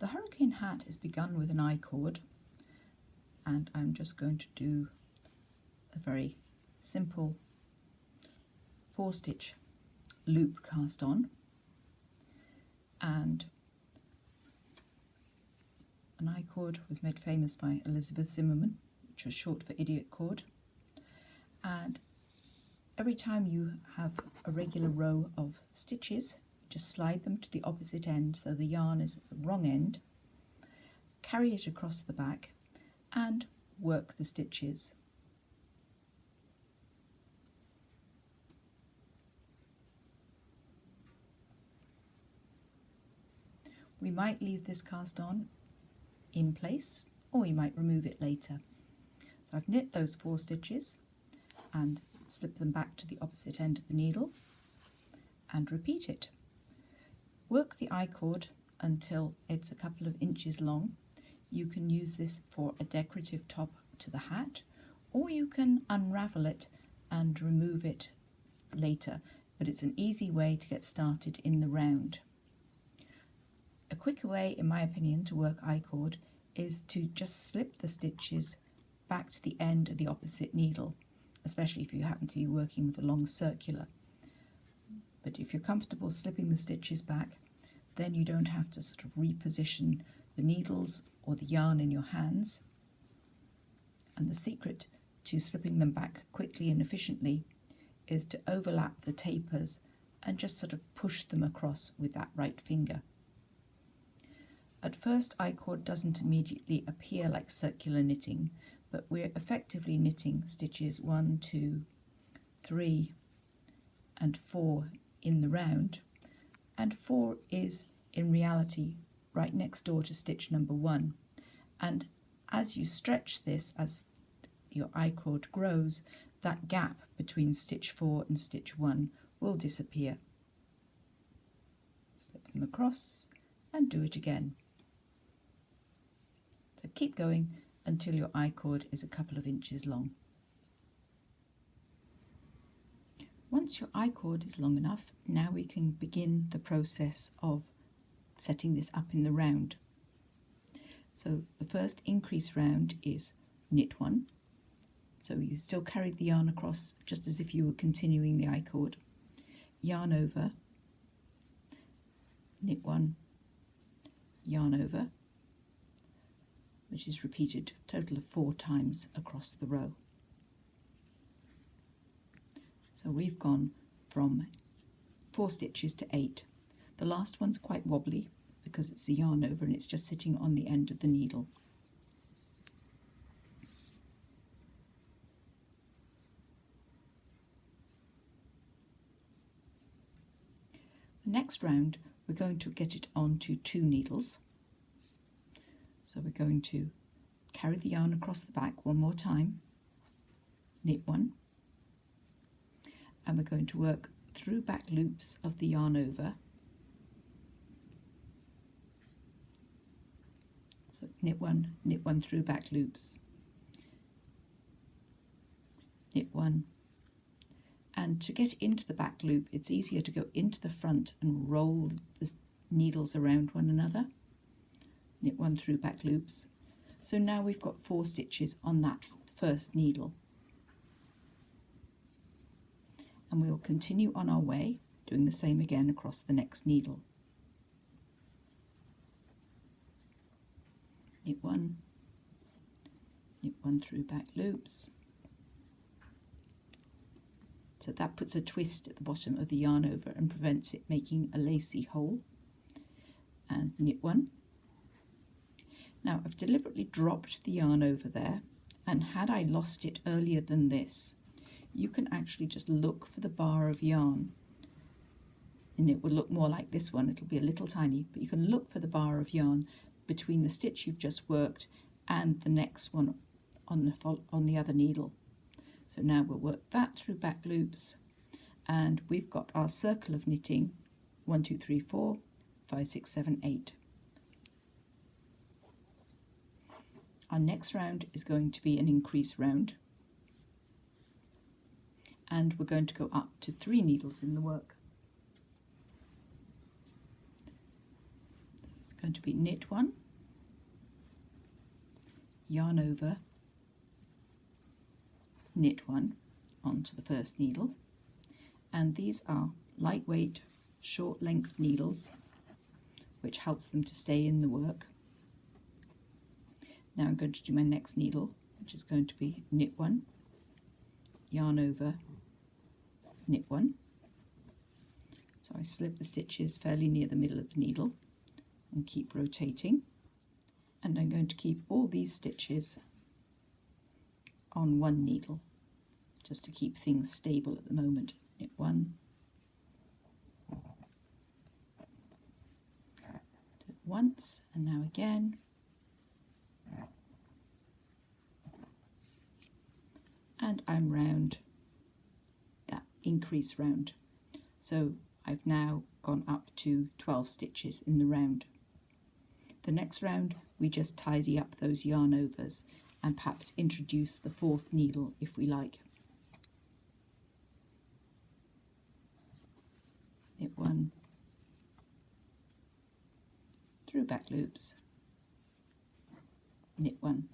The hurricane hat is begun with an I-cord, and I'm just going to do a very simple 4-stitch loop cast on, and an I-cord was made famous by Elizabeth Zimmerman, which was short for idiot cord. And every time you have a regular row of stitches, just slide them to the opposite end so the yarn is at the wrong end, carry it across the back and work the stitches. We might leave this cast on in place, or we might remove it later. So I've knit those 4 stitches and slip them back to the opposite end of the needle and repeat it. Work the I-cord until it's a couple of inches long. You can use this for a decorative top to the hat, or you can unravel it and remove it later, but it's an easy way to get started in the round. A quicker way, in my opinion, to work I-cord is to just slip the stitches back to the end of the opposite needle, especially if you happen to be working with a long circular. But if you're comfortable slipping the stitches back, then you don't have to sort of reposition the needles or the yarn in your hands. And the secret to slipping them back quickly and efficiently is to overlap the tapers and just sort of push them across with that right finger. At first, I-cord doesn't immediately appear like circular knitting, but we're effectively knitting stitches 1, 2, 3 and 4 in the round, and 4 is in reality right next door to stitch number 1, and as you stretch this, as your I-cord grows, that gap between stitch 4 and stitch 1 will disappear. Slip them across and do it again. So keep going until your I-cord is a couple of inches long. Once your I-cord is long enough, now we can begin the process of setting this up in the round. So the first increase round is knit 1. So you still carry the yarn across just as if you were continuing the I-cord. Yarn over, knit 1, yarn over, which is repeated a total of 4 times across the row. So we've gone from 4 stitches to 8. The last one's quite wobbly because it's a yarn over and it's just sitting on the end of the needle. The next round we're going to get it onto 2 needles. So we're going to carry the yarn across the back one more time, knit 1, and we're going to work through back loops of the yarn over. So it's knit 1 through back loops, knit 1, and to get into the back loop it's easier to go into the front and roll the needles around one another. Knit 1 through back loops. So now we've got 4 stitches on that first needle. And we'll continue on our way, doing the same again across the next needle. Knit 1 through back loops. So that puts a twist at the bottom of the yarn over and prevents it making a lacy hole. And knit 1. Now I've deliberately dropped the yarn over there, and had I lost it earlier than this, you can actually just look for the bar of yarn, and it will look more like this one. It'll be a little tiny, but you can look for the bar of yarn between the stitch you've just worked and the next one on the other needle. So now we'll work that through back loops, and we've got our circle of knitting 1, 2, 3, 4, 5, 6, 7, 8. Our next round is going to be an increase round, and we're going to go up to 3 needles in the work. So it's going going to be knit one, yarn over, knit one onto the first needle, and these are lightweight short length needles which helps them to stay in the work. Now I'm going to do my next needle, which is going to be knit one, yarn over, knit one. So I slip the stitches fairly near the middle of the needle and keep rotating, and I'm going to keep all these stitches on one needle just to keep things stable at the moment. Knit one, do it once, and now again, and I'm round that increase round. So I've now gone up to 12 stitches in the round. The next round we just tidy up those yarn overs and perhaps introduce the fourth needle if we like. Knit one, through back loops, knit one,